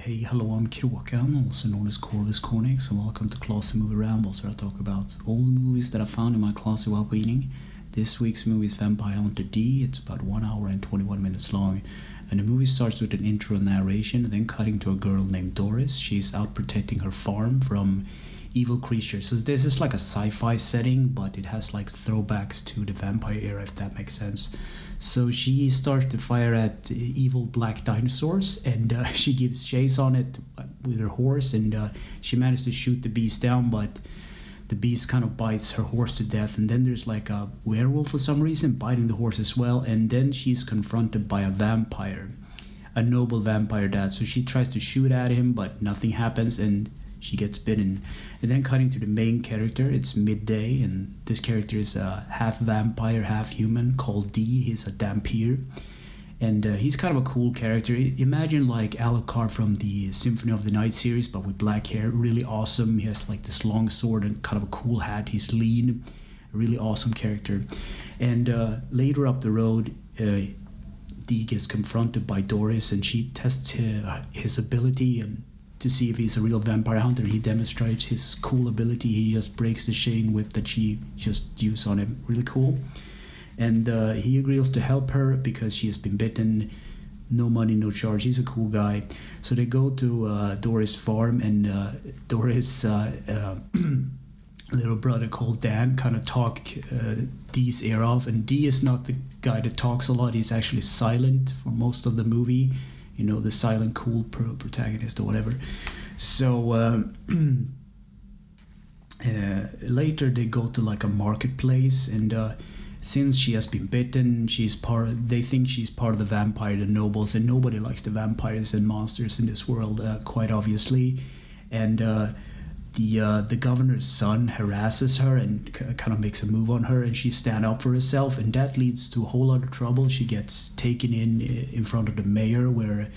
Hey, hello, I'm Kråkan, also known as Corvus Cornix, and welcome to Classy Movie Rambles, where I talk about old movies that I found in my closet while reading. This week's movie is Vampire Hunter D. It's about 1 hour and 21 minutes long, and the movie starts with an intro narration, then cutting to a girl named Doris. She's out protecting her farm from evil creatures. So this is like a sci-fi setting, but it has like throwbacks to the vampire era, if that makes sense. So she starts to fire at evil black dinosaurs, and she gives chase on it with her horse, and she manages to shoot the beast down, but the beast kind of bites her horse to death. And then there's like a werewolf for some reason biting the horse as well, and then she's confronted by a vampire, a noble vampire dad. So she tries to shoot at him, but nothing happens, and she gets bitten. And then cutting to the main character, it's midday, and this character is half vampire, half human, called D. He's a Dampier, and he's kind of a cool character. Imagine like Alucard from the Symphony of the Night series, but with black hair. Really awesome. He has like this long sword and kind of a cool hat. He's lean, a really awesome character. And later up the road, D gets confronted by Doris, and she tests his ability to see if he's a real vampire hunter. He demonstrates his cool ability. He just breaks the chain whip that she just used on him. Really cool. And he agrees to help her because she has been bitten. No money, no charge. He's a cool guy. So they go to Doris' farm, and Doris' little brother called Dan kind of talk Dee's ear off. And Dee is not the guy that talks a lot. He's actually silent for most of the movie. You know, the silent, cool protagonist or whatever. So later they go to like a marketplace, and since she has been bitten, they think she's part of the vampire, the nobles, and nobody likes the vampires and monsters in this world, quite obviously. And the governor's son harasses her and kind of makes a move on her, and she stands up for herself, and that leads to a whole lot of trouble. She gets taken in front of the mayor, where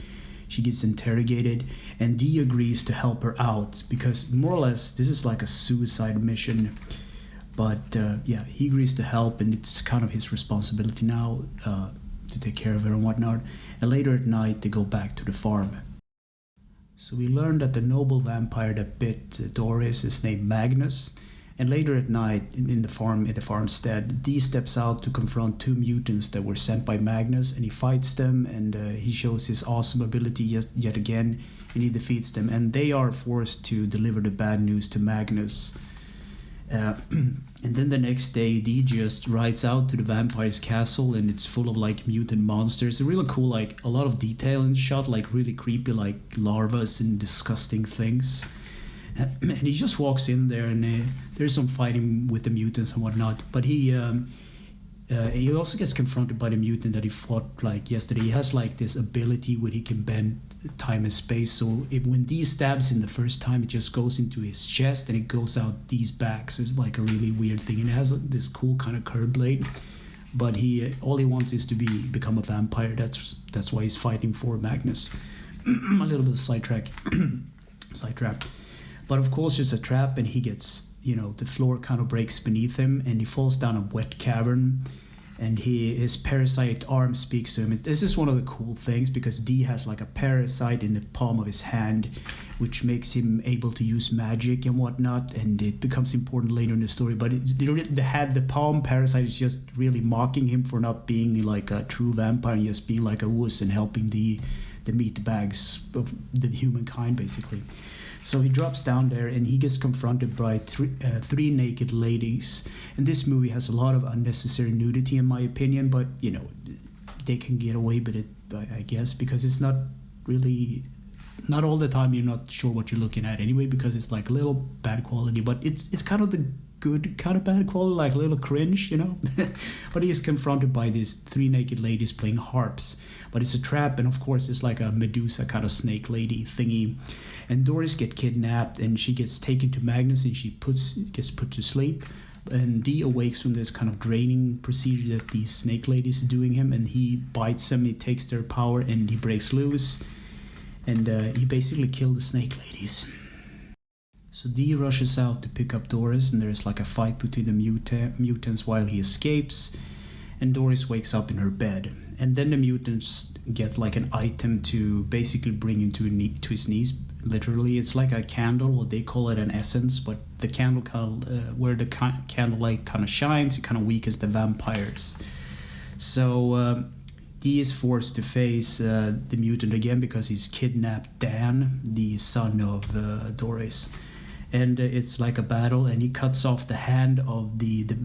she gets interrogated, and Dee agrees to help her out because more or less this is like a suicide mission. But he agrees to help, and it's kind of his responsibility now to take care of her and whatnot. And later at night they go back to the farm. So we learned that the noble vampire that bit Doris is named Magnus, and later at night in the farmstead, Dee steps out to confront two mutants that were sent by Magnus, and he fights them, and he shows his awesome ability yet again, and he defeats them, and they are forced to deliver the bad news to Magnus. And then the next day, Dee just rides out to the vampire's castle, and it's full of like mutant monsters. It's really cool, like a lot of detail in the shot, like really creepy, like larvas and disgusting things. And he just walks in there, and there's some fighting with the mutants and whatnot. But he also gets confronted by the mutant that he fought like yesterday. He has like this ability where he can bend time and space. So when Dee stabs him the first time, it just goes into his chest and it goes out Dee's back. So it's like a really weird thing. And it has this cool kind of curved blade. But all he wants is to become a vampire. That's why he's fighting for Magnus. A little bit of sidetrack. But of course it's a trap, and he gets, the floor kind of breaks beneath him, and he falls down a wet cavern, and his parasite arm speaks to him. This is one of the cool things, because Dee has like a parasite in the palm of his hand, which makes him able to use magic and whatnot, and it becomes important later in the story. But the palm parasite is just really mocking him for not being like a true vampire and just being like a wuss and helping the meat bags of the humankind, basically. So he drops down there, and he gets confronted by three naked ladies. And this movie has a lot of unnecessary nudity, in my opinion, but, they can get away with it, I guess, because it's not all the time you're not sure what you're looking at anyway, because it's like a little bad quality, but it's kind of the good kind of bad quality, like a little cringe, But he's confronted by these three naked ladies playing harps, but it's a trap, and of course it's like a Medusa kind of snake lady thingy. And Doris gets kidnapped, and she gets taken to Magnus, and she gets put to sleep. And Dee awakes from this kind of draining procedure that these snake ladies are doing him, and he bites them, he takes their power, and he breaks loose, and he basically killed the snake ladies. So Dee rushes out to pick up Doris, and there's like a fight between the mutants while he escapes. and Doris wakes up in her bed. And then the mutants get like an item to basically bring him to his knees. Literally, it's like a candle, or they call it an essence, but the candle kind of, where the candlelight kind of shines, it kind of weakens the vampires. So Dee is forced to face the mutant again because he's kidnapped Dan, the son of Doris. And it's like a battle, and he cuts off the hand of the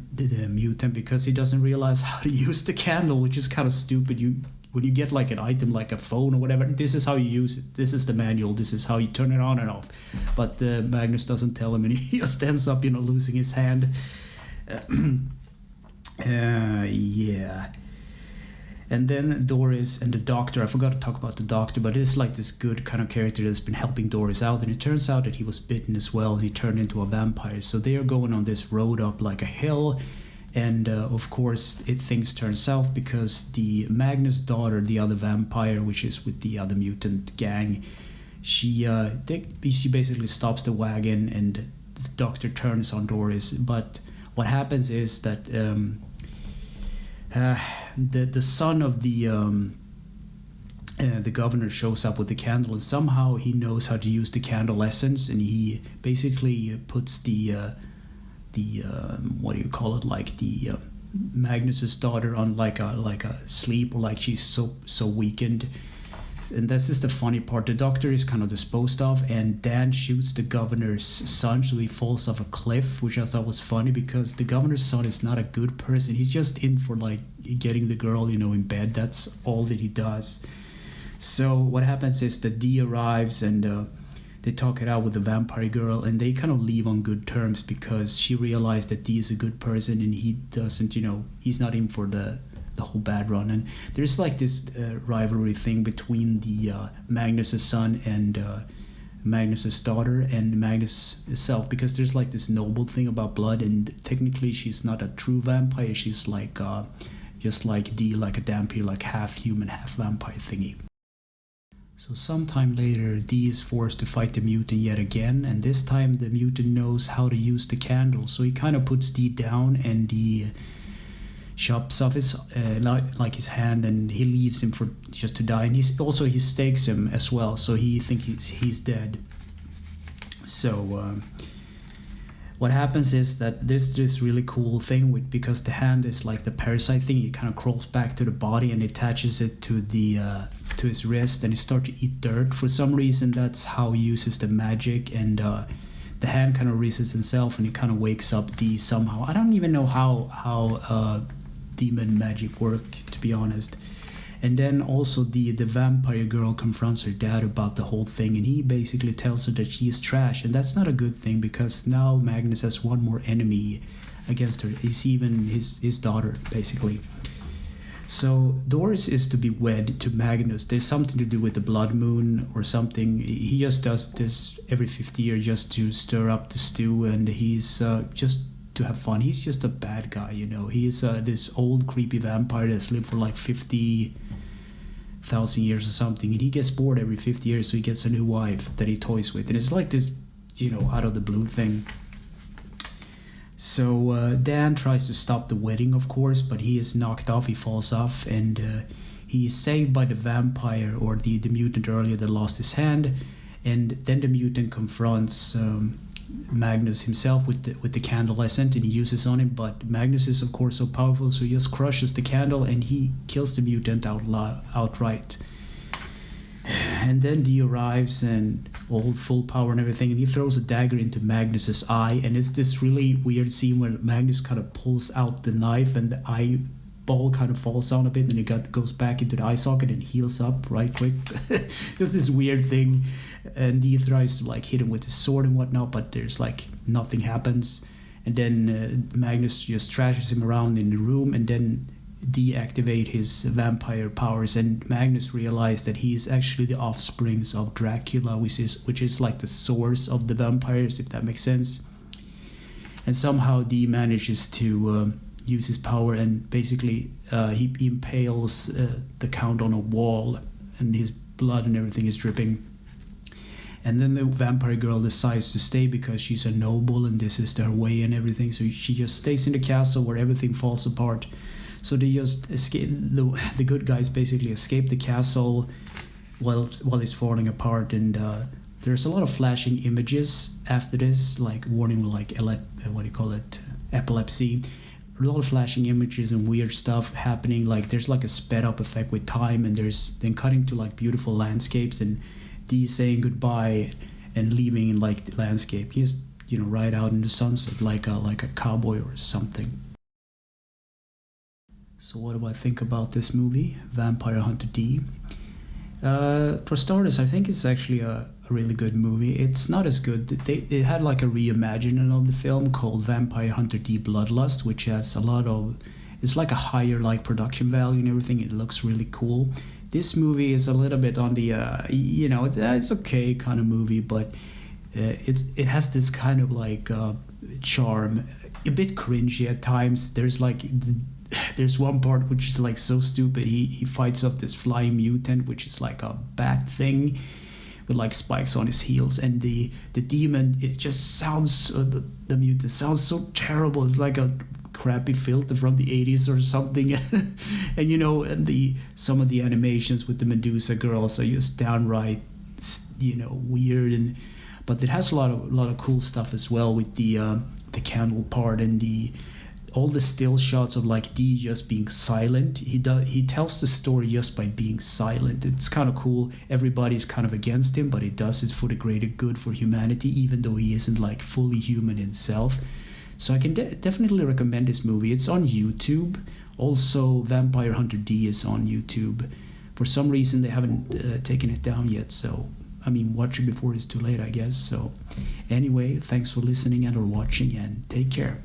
mutant because he doesn't realize how to use the candle, which is kind of stupid. When you get like an item like a phone or whatever, this is how you use it. This is the manual. This is how you turn it on and off. But Magnus doesn't tell him, and he just ends up, losing his hand. Yeah. And then Doris and the doctor, I forgot to talk about the doctor, but it's like this good kind of character that's been helping Doris out, and it turns out that he was bitten as well, and he turned into a vampire. So they are going on this road up like a hill, and of course things turn south because the Magnus daughter, the other vampire, which is with the other mutant gang, she basically stops the wagon, and the doctor turns on Doris. But what happens is that the son of the governor shows up with the candle, and somehow he knows how to use the candle essence, and he basically puts the what do you call it, like the Magnus's daughter on like a sleep, or like she's so weakened. And this is the funny part. The doctor is kind of disposed of, and Dan shoots the governor's son, so he falls off a cliff, which I thought was funny because the governor's son is not a good person. He's just in for like getting the girl, in bed. That's all that he does. So what happens is that Dee arrives, and they talk it out with the vampire girl, and they kind of leave on good terms because she realized that Dee is a good person, and he doesn't, he's not in for the whole bad run. And there's like this rivalry thing between the Magnus's son and Magnus's daughter and Magnus itself, because there's like this noble thing about blood, and technically she's not a true vampire. She's like just like Dee, like a vampire, like half human, half vampire thingy. So sometime later, Dee is forced to fight the mutant yet again, and this time the mutant knows how to use the candle, so he kind of puts Dee down, and Dee chops off his like his hand, and he leaves him for just to die. And he stakes him as well, so he thinks he's dead. So what happens is that there's this really cool thing because the hand is like the parasite thing. It kind of crawls back to the body and attaches it to to his wrist, and he starts to eat dirt. For some reason, that's how he uses the magic, and the hand kind of resets itself, and he kind of wakes up Dee somehow. I don't even know how demon magic work, to be honest. And then also the vampire girl confronts her dad about the whole thing, and he basically tells her that she's trash, and that's not a good thing because now Magnus has one more enemy against her. It's even his daughter, basically. So Doris is to be wed to Magnus. There's something to do with the blood moon or something. He just does this every 50 years just to stir up the stew, and he's just to have fun. He's just a bad guy, He's this old creepy vampire that's lived for like 50,000 years or something, and he gets bored every 50 years, so he gets a new wife that he toys with, and it's like this, out of the blue thing. So Dan tries to stop the wedding, of course, but he is knocked off. He falls off, and he's saved by the vampire, or the mutant earlier that lost his hand, and then the mutant confronts Magnus himself with the candle essence, and he uses on him, but Magnus is of course so powerful, so he just crushes the candle and he kills the mutant outright. And then Dee arrives, and all full power and everything, and he throws a dagger into Magnus's eye, and it's this really weird scene where Magnus kind of pulls out the knife, and the eyeball kind of falls down a bit, and it goes back into the eye socket and heals up right quick. Just this weird thing. And Dee tries to like hit him with his sword and whatnot, but there's like nothing happens. And then Magnus just trashes him around in the room, and then deactivate his vampire powers, and Magnus realized that he is actually the offsprings of Dracula, which is like the source of the vampires, if that makes sense. And somehow Dee manages to use his power, and basically he impales the Count on a wall, and his blood and everything is dripping. And then the vampire girl decides to stay because she's a noble and this is her way and everything, so she just stays in the castle where everything falls apart. So they just escape. The good guys basically escape the castle while it's falling apart, and there's a lot of flashing images after this, like warning, like what do you call it, epilepsy. A lot of flashing images and weird stuff happening. Like there's like a sped up effect with time, and there's then cutting to like beautiful landscapes and Dee saying goodbye and leaving in like the landscape. He's right out in the sunset like a cowboy or something. So what do I think about this movie, Vampire Hunter D? For starters, I think it's actually a really good movie. It's not as good. They had like a reimagining of the film called Vampire Hunter D Bloodlust, which has a lot of, it's like a higher like production value and everything. It looks really cool. This movie is a little bit on the it's okay kind of movie, but it has this kind of like charm, a bit cringy at times. There's one part which is like so stupid. He fights off this flying mutant, which is like a bat thing with like spikes on his heels, and the demon, it just sounds the mutant sounds so terrible. It's like a crappy filter from the 80s or something. And some of the animations with the Medusa girls are just downright weird, but it has a lot of cool stuff as well with the candle part and all the still shots of like Dee just being silent. He tells the story just by being silent. It's kind of cool. Everybody's kind of against him, but he does it for the greater good, for humanity, even though he isn't like fully human himself. So I can definitely recommend this movie. It's on YouTube. Also, Vampire Hunter D is on YouTube. For some reason, they haven't taken it down yet. So, watch it before it's too late, I guess. So, anyway, thanks for listening and or watching, and take care.